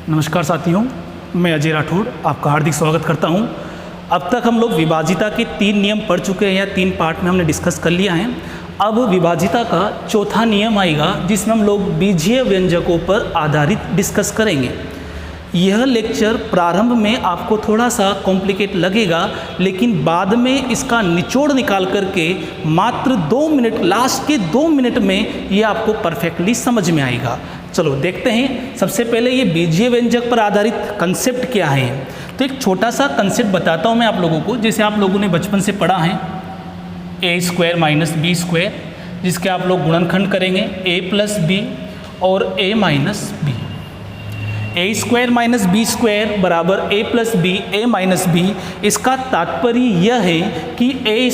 नमस्कार साथियों, मैं अजय राठौड़ आपका हार्दिक स्वागत करता हूं। अब तक हम लोग विभाजिता के 3 नियम पढ़ चुके हैं या 3 पार्ट में हमने डिस्कस कर लिया है। अब विभाजिता का चौथा नियम आएगा जिसमें हम लोग बीजीय व्यंजकों पर आधारित डिस्कस करेंगे। यह लेक्चर प्रारंभ में आपको थोड़ा सा कॉम्प्लिकेट लगेगा, लेकिन बाद में इसका निचोड़ निकाल करके मात्र 2 मिनट, लास्ट के 2 मिनट में ये आपको परफेक्टली समझ में आएगा। चलो देखते हैं। सबसे पहले ये बीजीय व्यंजक पर आधारित कंसेप्ट क्या है। तो एक छोटा सा कंसेप्ट बताता हूँ मैं आप लोगों को, जैसे आप लोगों ने बचपन से पढ़ा है a² - b², जिसके आप लोग गुणनखंड करेंगे a + b और a - b। a² - b² बराबर a + b, a - b। इसका तात्पर्य यह है कि a²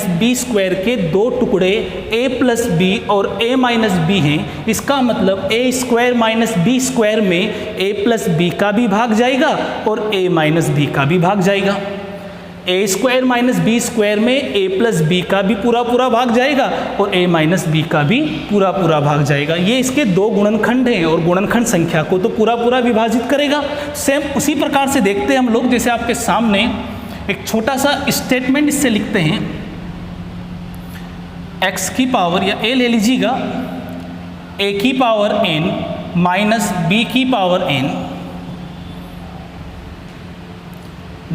- b² के 2 टुकड़े a + b और a - b हैं। इसका मतलब a² - b² में a + b का भी भाग जाएगा और a - b का भी भाग जाएगा। a² - b² में a + b का भी पूरा भाग जाएगा और a - b का भी पूरा भाग जाएगा। ये इसके 2 गुणनखंड हैं और गुणनखंड संख्या को तो पूरा विभाजित करेगा। सेम उसी प्रकार से देखते हैं हम लोग, जैसे आपके सामने एक छोटा सा स्टेटमेंट इससे लिखते हैं। x की पावर, या a ले लीजिएगा, a की पावर n माइनस b की पावर n,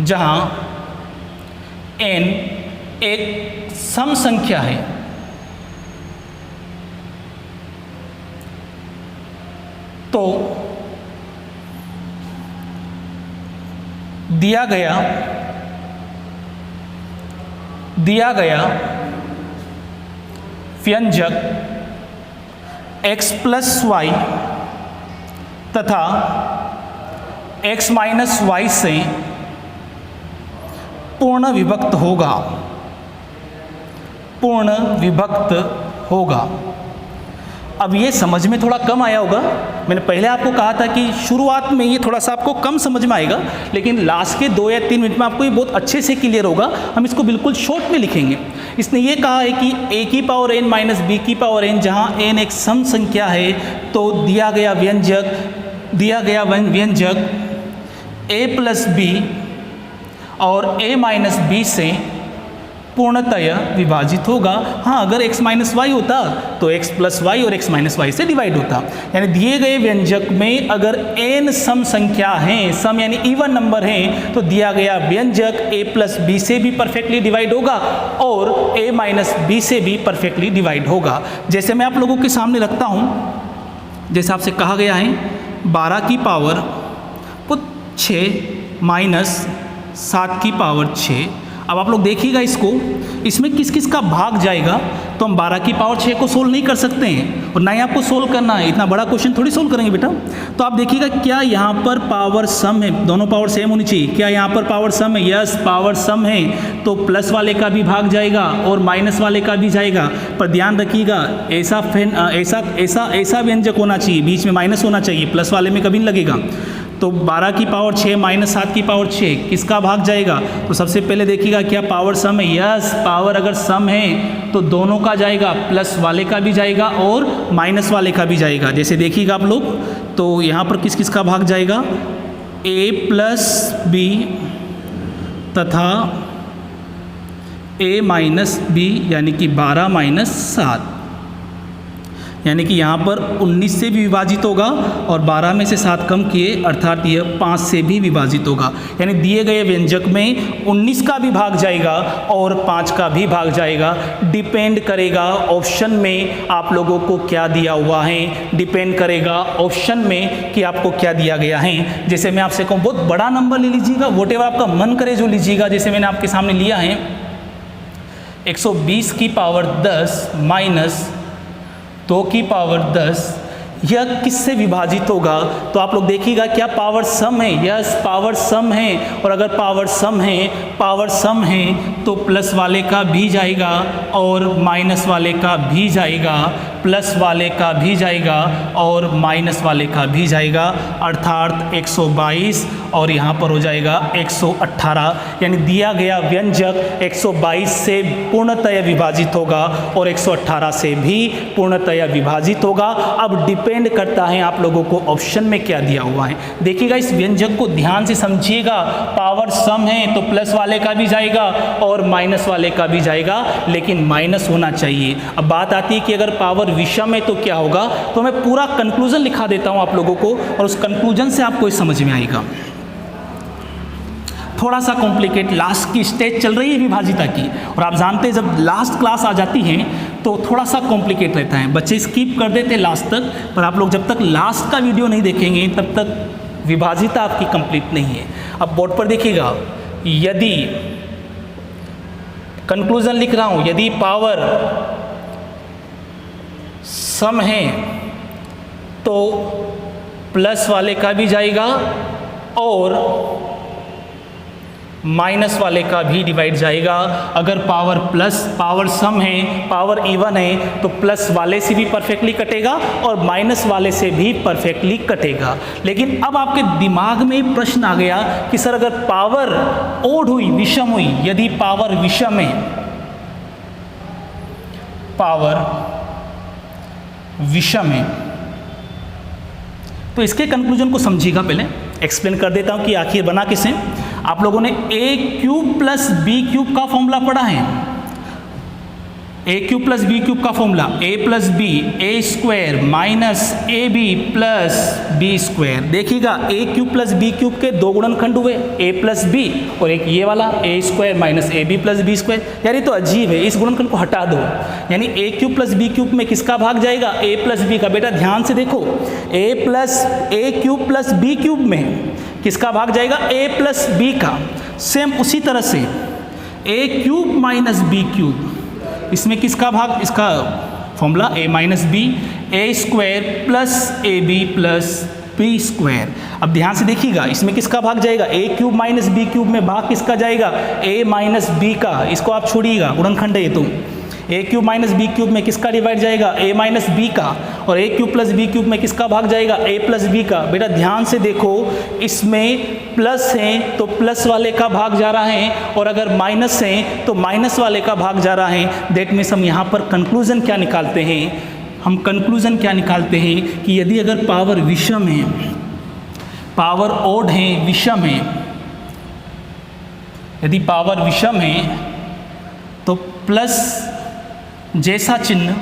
जहां n एक सम संख्या है। तो दिया गया व्यंजक x + y तथा x - y से पूर्ण विभक्त होगा। अब ये समझ में थोड़ा कम आया होगा। मैंने पहले आपको कहा था कि शुरुआत में ये थोड़ा सा आपको कम समझ में आएगा, लेकिन लास्ट के 2 या 3 मिनट में आपको ये बहुत अच्छे से क्लियर होगा। हम इसको बिल्कुल शॉर्ट में लिखेंगे। इसने ये कहा है कि a की पावर n माइनस b की पावर n, जहाँ n एक सम संख्या है, तो दिया गया व्यंजक a + b और a - b से पूर्णतया विभाजित होगा। हाँ, अगर x - y होता तो x + y और x - y से डिवाइड होता। यानी दिए गए व्यंजक में अगर n सम संख्या हैं, सम यानी इवन नंबर हैं, तो दिया गया व्यंजक a + b से भी परफेक्टली डिवाइड होगा और a - b से भी परफेक्टली डिवाइड होगा। जैसे मैं आप लोगों के सामने रखता हूँ, जैसे आपसे कहा गया है 12 की पावर 6 माइनस 7 की पावर 6। अब आप लोग देखिएगा इसमें किस का भाग जाएगा। तो हम 12 की पावर 6 को सोल्व नहीं कर सकते हैं और ना ही आपको सोल्व करना है। इतना बड़ा क्वेश्चन थोड़ी सोल्व करेंगे बेटा। तो आप देखिएगा क्या यहाँ पर पावर सम है, दोनों पावर सेम होनी चाहिए। क्या यहाँ पर पावर सम है? यस, पावर सम है, तो प्लस वाले का भी भाग जाएगा और माइनस वाले का भी जाएगा। पर ध्यान रखिएगा, ऐसा व्यंजक होना चाहिए, बीच में माइनस होना चाहिए, प्लस वाले में कभी नहीं लगेगा। तो 12 की पावर 6 माइनस 7 की पावर 6 किसका भाग जाएगा? तो सबसे पहले देखिएगा क्या पावर सम है। यस, पावर अगर सम है तो दोनों का जाएगा, प्लस वाले का भी जाएगा और माइनस वाले का भी जाएगा। जैसे देखिएगा आप लोग, तो यहाँ पर किस का भाग जाएगा? a + b तथा a - b, यानी कि 12 - 7, यानी कि यहाँ पर 19 से भी विभाजित होगा और 12 में से 7 कम किए, अर्थात यह 5 से भी विभाजित होगा। यानी दिए गए व्यंजक में 19 का भी भाग जाएगा और 5 का भी भाग जाएगा। डिपेंड करेगा ऑप्शन में आप लोगों को क्या दिया हुआ है, डिपेंड करेगा ऑप्शन में कि आपको क्या दिया गया है। जैसे मैं आपसे कहूँ बहुत बड़ा नंबर ले लीजिएगा, वोटेवर आपका मन करे जो लीजिएगा। जैसे मैंने आपके सामने लिया है 120 की पावर 10 माइनस 2 की पावर 10, यह किससे विभाजित होगा? तो आप लोग देखिएगा क्या पावर सम है? यस, पावर सम है। और अगर पावर सम है तो प्लस वाले का भी जाएगा और माइनस वाले का भी जाएगा, प्लस वाले का भी जाएगा और माइनस वाले का भी जाएगा, अर्थात 122 और यहाँ पर हो जाएगा 118, यानी दिया गया व्यंजक 122 से पूर्णतया विभाजित होगा और 118 से भी पूर्णतया विभाजित होगा। अब डिपेंड करता है आप लोगों को ऑप्शन में क्या दिया हुआ है। देखिएगा इस व्यंजक को ध्यान से समझिएगा, पावर सम है तो प्लस वाले का भी जाएगा और माइनस वाले का भी जाएगा, लेकिन माइनस होना चाहिए। अब बात आती है कि अगर पावर विषम है तो क्या होगा, तो मैं पूरा कंक्लूजन लिखा देता हूं आप लोगों को और उस कंक्लूजन से आपको समझ में आएगा। थोड़ा सा कॉम्प्लिकेट, लास्ट की स्टेज चल रही है विभाजिता की, और आप जानते हैं जब लास्ट क्लास आ जाती है तो थोड़ा सा कॉम्प्लिकेट रहता है, बच्चे स्किप कर देते लास्ट तक, पर आप लोग जब तक लास्ट का वीडियो नहीं देखेंगे तब तक विभाजिता आपकी कंप्लीट नहीं है। अब बोर्ड पर देखिएगा, यदि कंक्लूजन लिख रहा हूं, यदि पावर सम है तो प्लस वाले का भी जाएगा और माइनस वाले का भी डिवाइड जाएगा। अगर पावर सम है, पावर इवन है तो प्लस वाले से भी परफेक्टली कटेगा और माइनस वाले से भी परफेक्टली कटेगा। लेकिन अब आपके दिमाग में प्रश्न आ गया कि सर अगर पावर ओड हुई, विषम हुई, यदि पावर विषम है, पावर विषम है, तो इसके कंक्लूजन को समझिएगा। पहले एक्सप्लेन कर देता हूं कि आखिर बना किसे। आप लोगों ने a cube plus B cube का फॉर्मूला पढ़ा है। a cube plus B cube का formula a plus B A square minus A B plus B square. देखिएगा a cube plus B cube के दो गुणनखंड हुए, a प्लस बी और एक ये वाला a square minus A B plus B square. यार ये तो अजीब है, इस गुणनखंड को हटा दो, यानी a cube plus B cube में किसका भाग जाएगा, a प्लस बी का। बेटा ध्यान से देखो, a cube plus B cube में किसका भाग जाएगा, a प्लस बी का। सेम उसी तरह से a cube minus B cube, इसमें किसका भाग, इसका formula a minus B A square plus A B plus B square. अब ध्यान से देखिएगा, इसमें किसका भाग जाएगा, a cube minus B cube में भाग किसका जाएगा, a माइनस बी का। इसको आप छोड़िएगा, गुणनखंड है ये तो। a cube minus B cube में किसका डिवाइड जाएगा, a माइनस बी का, और a cube plus B cube में किसका भाग जाएगा, a प्लस बी का। बेटा ध्यान से देखो, इसमें प्लस है तो प्लस वाले का भाग जा रहा है, और अगर माइनस है तो माइनस वाले का भाग जा रहा है। दैट मीन्स हम यहाँ पर कंक्लूजन क्या निकालते हैं, हम कंक्लूजन क्या निकालते हैं कि यदि अगर पावर विषम है, पावर ओड है, विषम है, यदि पावर विषम है तो प्लस जैसा चिन्ह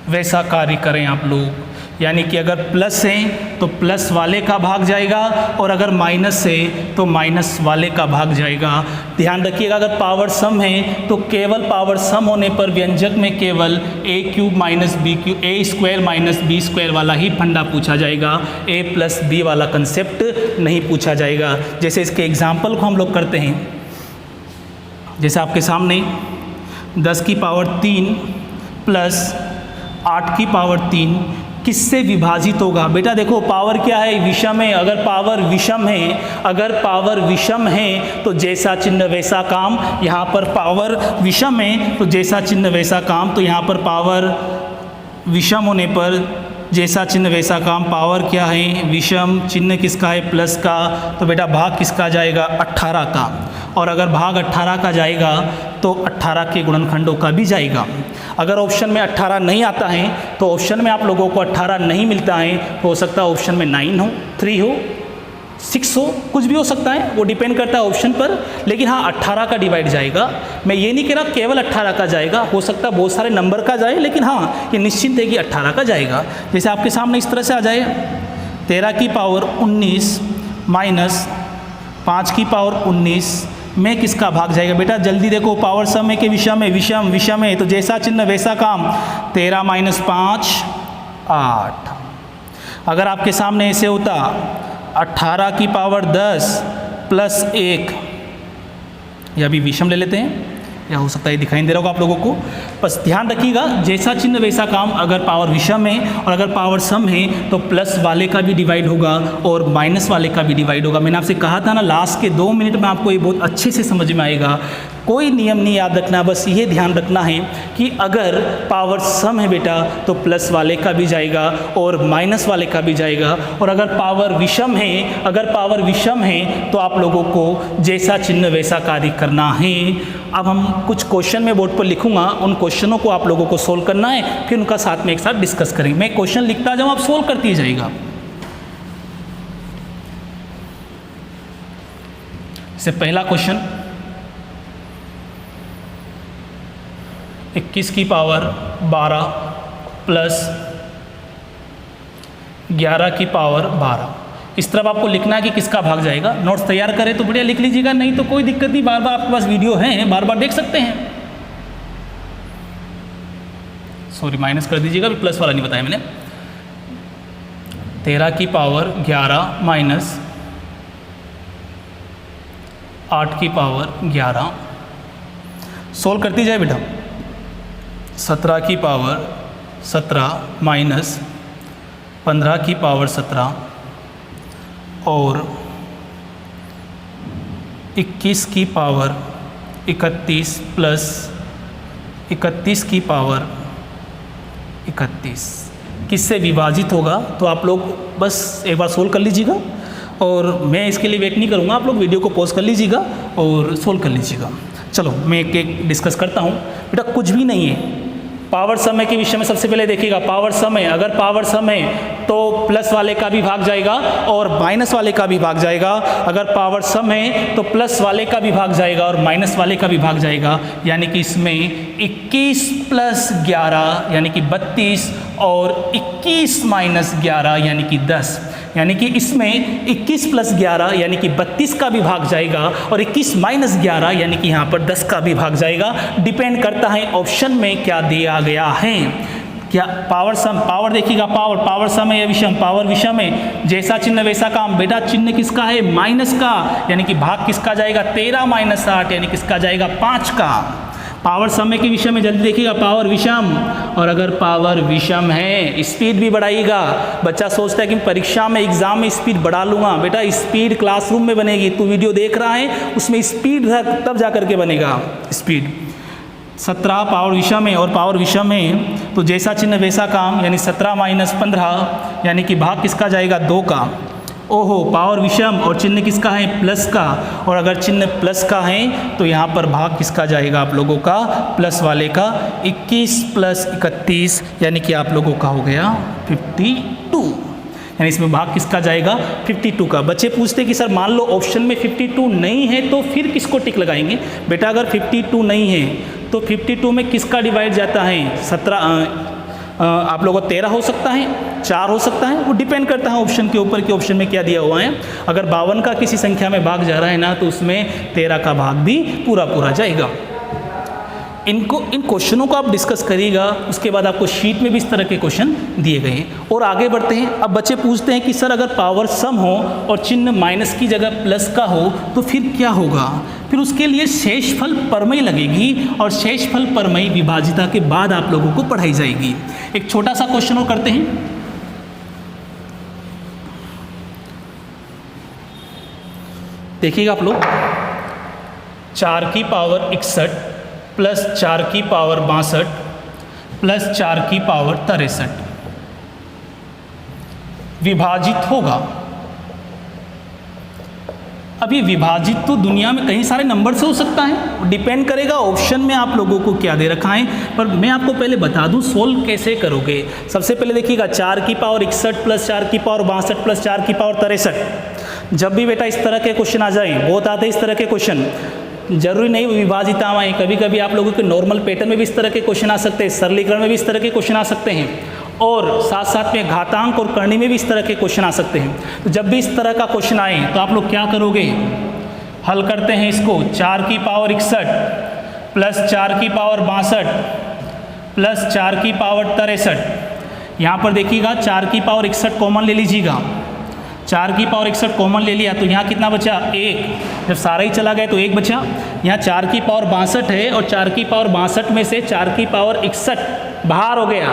वैसा कार्य करें आप लोग। यानी कि अगर प्लस है तो प्लस वाले का भाग जाएगा और अगर माइनस है तो माइनस वाले का भाग जाएगा। ध्यान रखिएगा, अगर पावर सम है तो केवल पावर सम होने पर व्यंजक में केवल a cube minus B cube, a square minus B square वाला ही फंडा पूछा जाएगा, a प्लस बी वाला कंसेप्ट नहीं पूछा जाएगा। जैसे इसके एग्जाम्पल को हम लोग करते हैं, जैसे आपके सामने 10 की पावर 3 प्लस 8 की पावर 3 किससे विभाजित होगा। बेटा देखो पावर क्या है, विषम है। अगर पावर विषम है, अगर पावर विषम है तो जैसा चिन्ह वैसा काम। यहाँ पर पावर विषम है तो जैसा चिन्ह वैसा काम, तो यहाँ पर पावर विषम होने पर जैसा चिन्ह वैसा काम। पावर क्या है, विषम, चिन्ह किसका है, प्लस का, तो बेटा भाग किसका जाएगा, 18 का। और अगर भाग 18 का जाएगा तो 18 के गुणनखंडों का भी जाएगा। अगर ऑप्शन में 18 नहीं आता है तो ऑप्शन में आप लोगों को 18 नहीं मिलता है, तो हो सकता है ऑप्शन में 9 हो, 3 हो, 6 हो, कुछ भी हो सकता है, वो डिपेंड करता है ऑप्शन पर। लेकिन हाँ 18 का डिवाइड जाएगा। मैं ये नहीं कह रहा केवल 18 का जाएगा, हो सकता है बहुत सारे नंबर का जाए, लेकिन हाँ ये निश्चित है कि 18 का जाएगा। जैसे आपके सामने इस तरह से आ जाए, 13 की पावर 19 माइनस 5 की पावर 19 में किसका भाग जाएगा। बेटा जल्दी देखो, पावर सम है कि विषम है, विषम, विषम है तो जैसा चिन्ह वैसा काम। 13 माइनस 5 8। अगर आपके सामने ऐसे होता 18 की पावर 10 प्लस 1, यह भी विषम ले लेते हैं, या हो सकता है दिखाई दे रहा होगा आप लोगों को। बस ध्यान रखिएगा, जैसा चिन्ह वैसा काम। अगर पावर विषम है और अगर पावर सम है तो प्लस वाले का भी डिवाइड होगा और माइनस वाले का भी डिवाइड होगा। मैंने आपसे कहा था ना, लास्ट के 2 मिनट में आपको ये बहुत अच्छे से समझ में आएगा। कोई नियम नहीं याद रखना, बस ये ध्यान रखना है कि अगर पावर सम है बेटा तो प्लस वाले का भी जाएगा और माइनस वाले का भी जाएगा, और अगर पावर विषम है तो आप लोगों को जैसा चिन्ह वैसा कार्य करना है। अब हम कुछ क्वेश्चन में बोर्ड पर लिखूंगा, उन क्वेश्चनों को आप लोगों को सोल्व करना है, फिर उनका साथ में एक साथ डिस्कस करेंगे। मैं क्वेश्चन लिखता जाऊँ, आप सोल्व करती जाइएगा। इससे पहला क्वेश्चन 21 की पावर 12 प्लस 11 की पावर 12। इस तरफ आपको लिखना है कि किसका भाग जाएगा। नोट्स तैयार करें तो बढ़िया लिख लीजिएगा, नहीं तो कोई दिक्कत नहीं, बार बार आपके पास वीडियो है, बार बार देख सकते हैं। सॉरी, माइनस कर दीजिएगा, प्लस वाला नहीं बताया मैंने। 13 की पावर 11 माइनस 8 की पावर 11। सोल्व करती जाए बेटा। 17 की पावर 17 माइनस 15 की पावर 17 और 21 की पावर 31 प्लस 31 की पावर 31 किससे विभाजित होगा। तो आप लोग बस एक बार सोल्व कर लीजिएगा, और मैं इसके लिए वेट नहीं करूँगा, आप लोग वीडियो को पॉज कर लीजिएगा और सोल्व कर लीजिएगा। चलो मैं एक डिस्कस करता हूँ बेटा। कुछ भी नहीं है, पावर सम के विषय में सबसे पहले देखिएगा। पावर सम है, अगर पावर सम है तो प्लस वाले का भी भाग जाएगा और माइनस वाले का भी भाग जाएगा। अगर पावर सम है तो प्लस वाले का भी भाग जाएगा और माइनस वाले का भी भाग जाएगा। यानी कि इसमें 21 प्लस 11 यानी कि 32 और 21 माइनस 11 यानी कि 10। यानी कि इसमें 21 प्लस 11 यानी कि 32 का भी भाग जाएगा और 21 माइनस 11 यानी कि यहाँ पर 10 का भी भाग जाएगा। डिपेंड करता है ऑप्शन में क्या दिया गया है। क्या पावर सम, पावर देखिएगा, पावर सम है या विषम, पावर विषम है, जैसा चिन्ह वैसा काम। बेटा चिन्ह किसका है, माइनस का, यानी कि भाग किसका जाएगा, 13 माइनस 8 यानी किसका जाएगा, 5 का। पावर समय के विषय में जल्दी देखिएगा, पावर विषम, और अगर पावर विषम है स्पीड भी बढ़ाइएगा। बच्चा सोचता है कि परीक्षा में एग्जाम में स्पीड बढ़ा लूँगा, बेटा स्पीड क्लासरूम में बनेगी। तू वीडियो देख रहा है उसमें स्पीड तब जा करके बनेगा स्पीड। 17 पावर विषम है और पावर विषम है तो जैसा चिन्ह वैसा काम, यानी 17 माइनस 15 यानी कि भाग किसका जाएगा, 2 का। ओहो, पावर विषम और चिन्ह किसका है, प्लस का, और अगर चिन्ह प्लस का है तो यहाँ पर भाग किसका जाएगा आप लोगों का, प्लस वाले का। 21 प्लस 31 यानी कि आप लोगों का हो गया 52, यानी इसमें भाग किसका जाएगा, 52 का। बच्चे पूछते कि सर मान लो ऑप्शन में 52 नहीं है तो फिर किसको टिक लगाएंगे। बेटा अगर 52 नहीं है तो 52 में किसका डिवाइड जाता है, 17 आप लोगों को 13 हो सकता है, 4 हो सकता है, वो डिपेंड करता है ऑप्शन के ऊपर कि ऑप्शन में क्या दिया हुआ है। अगर 52 का किसी संख्या में भाग जा रहा है ना तो उसमें 13 का भाग भी पूरा जाएगा। इन क्वेश्चनों को आप डिस्कस करिएगा, उसके बाद आपको शीट में भी इस तरह के क्वेश्चन दिए गए हैं। और आगे बढ़ते हैं। अब बच्चे पूछते हैं कि सर अगर पावर सम हो और चिन्ह माइनस की जगह प्लस का हो तो फिर क्या होगा। फिर उसके लिए शेषफल परमय लगेगी और शेषफल परमय विभाजिता के बाद आप लोगों को पढ़ाई जाएगी। एक छोटा सा क्वेश्चन और करते हैं। देखिएगा आप लोग, 4 की पावर 61 प्लस 4 की पावर 62 प्लस 4 की पावर 63 विभाजित होगा। अब ये विभाजित तो दुनिया में कई सारे नंबर से हो सकता है, डिपेंड करेगा ऑप्शन में आप लोगों को क्या दे रखा है। पर मैं आपको पहले बता दूं सोल्व कैसे करोगे। सबसे पहले देखिएगा, 4 की पावर 61 प्लस 4 की पावर 62 प्लस 4 की पावर 63। जब भी बेटा इस तरह के क्वेश्चन आ जाए, बहुत आते हैं इस तरह के क्वेश्चन, जरूरी नहीं विभाजिता आए, कभी कभी आप लोगों के नॉर्मल पैटर्न में भी इस तरह के क्वेश्चन आ सकते हैं, सरलीकरण में भी इस तरह के क्वेश्चन आ सकते हैं, और साथ साथ में घातांक और करणी में भी इस तरह के क्वेश्चन आ सकते हैं। तो जब भी इस तरह का क्वेश्चन आए तो आप लोग क्या करोगे, हल करते हैं इसको। 4 की पावर 61 प्लस 4 की पावर 62 प्लस 4 की पावर 63। यहाँ पर देखिएगा 4 की पावर 61 कॉमन ले लीजिएगा 4 की पावर 61 कॉमन ले लिया तो यहाँ कितना बचा 1, जब सारा ही चला गया तो 1 बचा। यहाँ 4 की पावर 62 है और 4 की पावर 62 में से 4 की पावर 61 बाहर हो गया,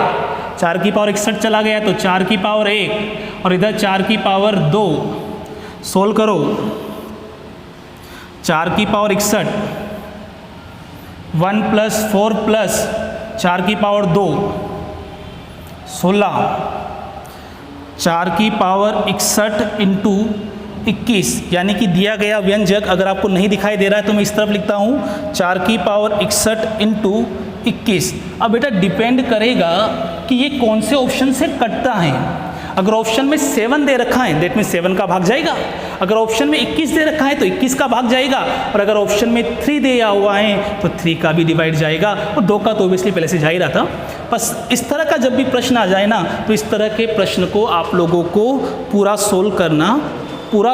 4 की पावर 61 चला गया तो 4 की पावर 1 और इधर 4 की पावर 2। सोल्व करो, 4 की पावर 61 1 + 4 + 4 की पावर 2 16, 4 की पावर 61 इंटू 21, यानी कि दिया गया व्यंजक अगर आपको नहीं दिखाई दे रहा है तो मैं इस तरफ लिखता हूँ 4 की पावर 61 इंटू 21। अब बेटा डिपेंड करेगा कि ये कौन से ऑप्शन से कटता है। अगर ऑप्शन में 7 दे रखा है दैट मीन 7 का भाग जाएगा, अगर ऑप्शन में 21 दे रखा है तो 21 का भाग जाएगा, और अगर ऑप्शन में 3 दिया हुआ है तो 3 का भी डिवाइड जाएगा, और 2 का तो ओबियसली पहले से जा ही रहा था। बस इस तरह का जब भी प्रश्न आ जाए ना तो इस तरह के प्रश्न को आप लोगों को पूरा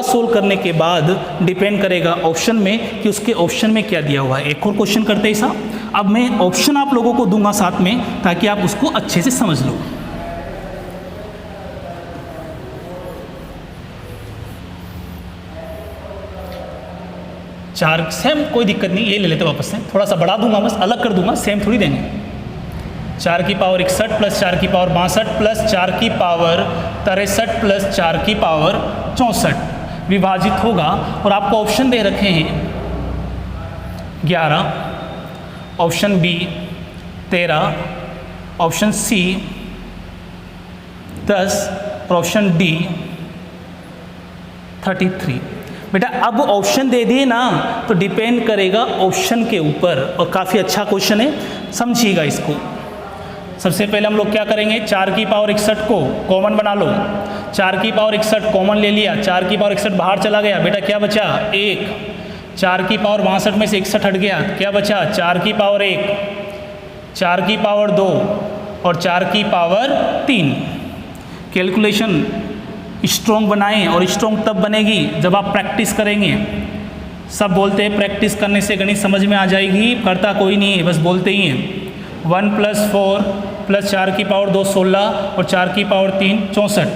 सोल्व करने के बाद डिपेंड करेगा ऑप्शन में कि उसके ऑप्शन में क्या दिया हुआ है। एक और क्वेश्चन करते हैं साहब, अब मैं ऑप्शन आप लोगों को दूंगा साथ में ताकि आप उसको अच्छे से समझ लो। चार सेम कोई दिक्कत नहीं, ये ले लेते वापस से, थोड़ा सा बढ़ा दूंगा बस, अलग कर दूंगा, सेम थोड़ी देंगे। 4 की पावर 61 + 4 की पावर 62 + 4 की पावर 63 + 4 की पावर 64 विभाजित होगा, और आपको ऑप्शन दे रखे हैं 11, ऑप्शन बी 13, ऑप्शन सी 10 और ऑप्शन डी 33। बेटा अब ऑप्शन दे दिए ना तो डिपेंड करेगा ऑप्शन के ऊपर, और काफ़ी अच्छा क्वेश्चन है, समझिएगा इसको। सबसे पहले हम लोग क्या करेंगे, 4 की पावर 61 को कॉमन बना लो, 4 की पावर 61 कॉमन ले लिया, 4 की पावर 61 बाहर चला गया, बेटा क्या बचा 1, 4 की पावर 62 में से 61 हट गया, क्या बचा 4 की पावर 1, 4 की पावर 2 और 4 की पावर 3। कैलकुलेशन स्ट्रॉन्ग बनाएं, और स्ट्रॉन्ग तब बनेगी जब आप प्रैक्टिस करेंगे। सब बोलते हैं प्रैक्टिस करने से गणित समझ में आ जाएगी, करता कोई नहीं है, बस बोलते ही हैं। 1 + 4 + 4 की पावर 2 16 और 4 की पावर 3 64,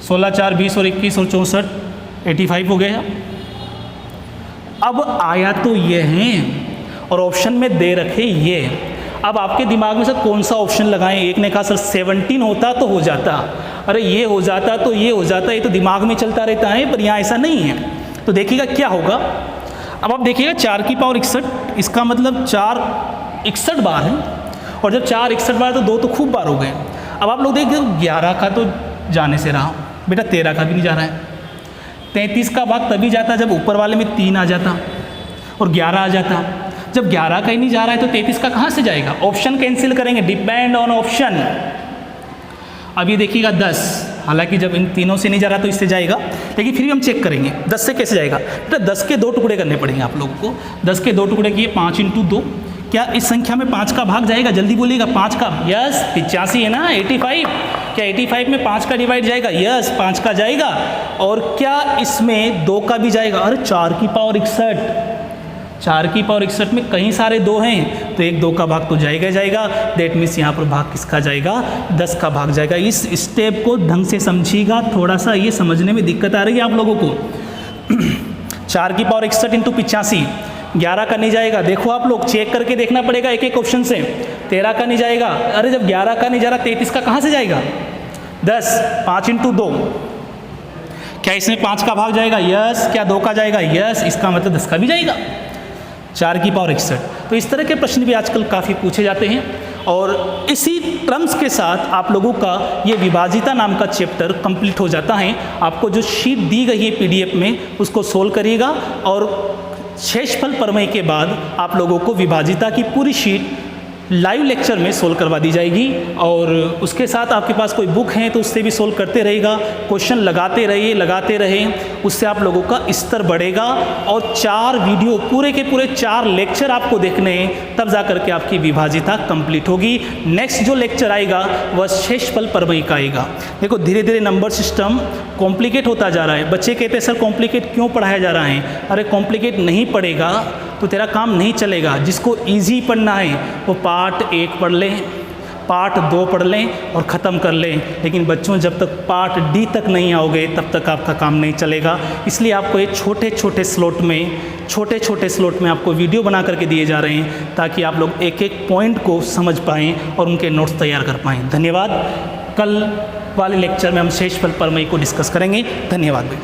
16 4 20 और 21 और 64 85 हो गया। अब आया तो ये हैं और ऑप्शन में दे रखे ये, अब आपके दिमाग में से कौन सा ऑप्शन लगाएं। एक ने कहा सर 17 होता तो हो जाता, अरे ये हो जाता तो ये हो जाता, ये तो दिमाग में चलता रहता है, पर यहाँ ऐसा नहीं है। तो देखिएगा क्या होगा, अब आप देखिएगा 4 की पावर 61, इसका मतलब 4 61 बार है, और जब 4 61 बार तो 2 तो खूब बार हो गए। अब आप लोग देखिए 11 का तो जाने से रहा, बेटा 13 का भी नहीं जा रहा है, 33 का भाग तभी जाता जब ऊपर वाले में 3 आ जाता और 11 आ जाता। जब 11 का ही नहीं जा रहा है तो 33 का कहाँ से जाएगा, ऑप्शन कैंसिल करेंगे, डिपेंड ऑन ऑप्शन। अब ये देखिएगा 10, हालांकि जब इन तीनों से नहीं जा रहा तो इससे जाएगा, लेकिन फिर भी हम चेक करेंगे 10 से कैसे जाएगा। बेटा 10 के 2 टुकड़े करने पड़ेंगे आप लोगों को, 10 के 2 टुकड़े किए 5 × 2, क्या इस संख्या में 5 का भाग जाएगा, जल्दी बोलिएगा 5 का, यस 85 है ना 85, क्या 85 में 5 का डिवाइड जाएगा, यस 5 का जाएगा, और क्या इसमें 2 का भी जाएगा, अरे 4 की पावर 61, 4 की पावर 61 में कहीं सारे 2 हैं तो 1 2 का भाग तो जाएगा जाएगा, दैट मीन्स यहाँ पर भाग किसका जाएगा 10 का भाग जाएगा। इस स्टेप को ढंग से समझिएगा, थोड़ा सा ये समझने में दिक्कत आ रही है आप लोगों को। 4 की पावर 61 इंटू 85, 11 का नहीं जाएगा, देखो आप लोग चेक करके देखना पड़ेगा एक एक ऑप्शन से। 13 का नहीं जाएगा, अरे जब 11 का नहीं जा रहा 33 का कहाँ से जाएगा, 10, 5 × 2, क्या इसमें 5 का भाग जाएगा, यस, क्या 2 का जाएगा, यस, इसका मतलब 10 का भी जाएगा। 4 की पावर 61। तो इस तरह के प्रश्न भी आजकल काफ़ी पूछे जाते हैं, और इसी टर्म्स के साथ आप लोगों का ये विभाजिता नाम का चैप्टर कंप्लीट हो जाता है। आपको जो शीट दी गई है पीडीएफ में उसको सोल्व करिएगा, और शेषफल प्रमेय के बाद आप लोगों को विभाजिता की पूरी शीट लाइव लेक्चर में सोल्व करवा दी जाएगी। और उसके साथ आपके पास कोई बुक है तो उससे भी सोल्व करते रहेगा, क्वेश्चन लगाते रहिए, उससे आप लोगों का स्तर बढ़ेगा। और 4 वीडियो पूरे के पूरे 4 लेक्चर आपको देखने हैं, तब जा करके आपकी विभाजिता कंप्लीट होगी। नेक्स्ट जो लेक्चर आएगा वह शेषफल प्रमेय का आएगा। देखो धीरे धीरे नंबर सिस्टम कॉम्प्लिकेट होता जा रहा है। बच्चे कहते हैं सर कॉम्प्लिकेट क्यों पढ़ाया जा रहा है, अरे कॉम्प्लिकेट नहीं पढ़ेगा तो तेरा काम नहीं चलेगा। जिसको ईजी पढ़ना है वो पार्ट 1 पढ़ ले, पार्ट 2 पढ़ लें और ख़त्म कर लें। लेकिन बच्चों, जब तक पार्ट डी तक नहीं आओगे तब तक आपका काम नहीं चलेगा। इसलिए आपको ये छोटे छोटे स्लॉट में आपको वीडियो बना करके दिए जा रहे हैं, ताकि आप लोग एक एक पॉइंट को समझ पाएँ और उनके नोट्स तैयार कर पाएँ। धन्यवाद। कल वाले लेक्चर में हम शेषफल प्रमेय को डिस्कस करेंगे। धन्यवाद।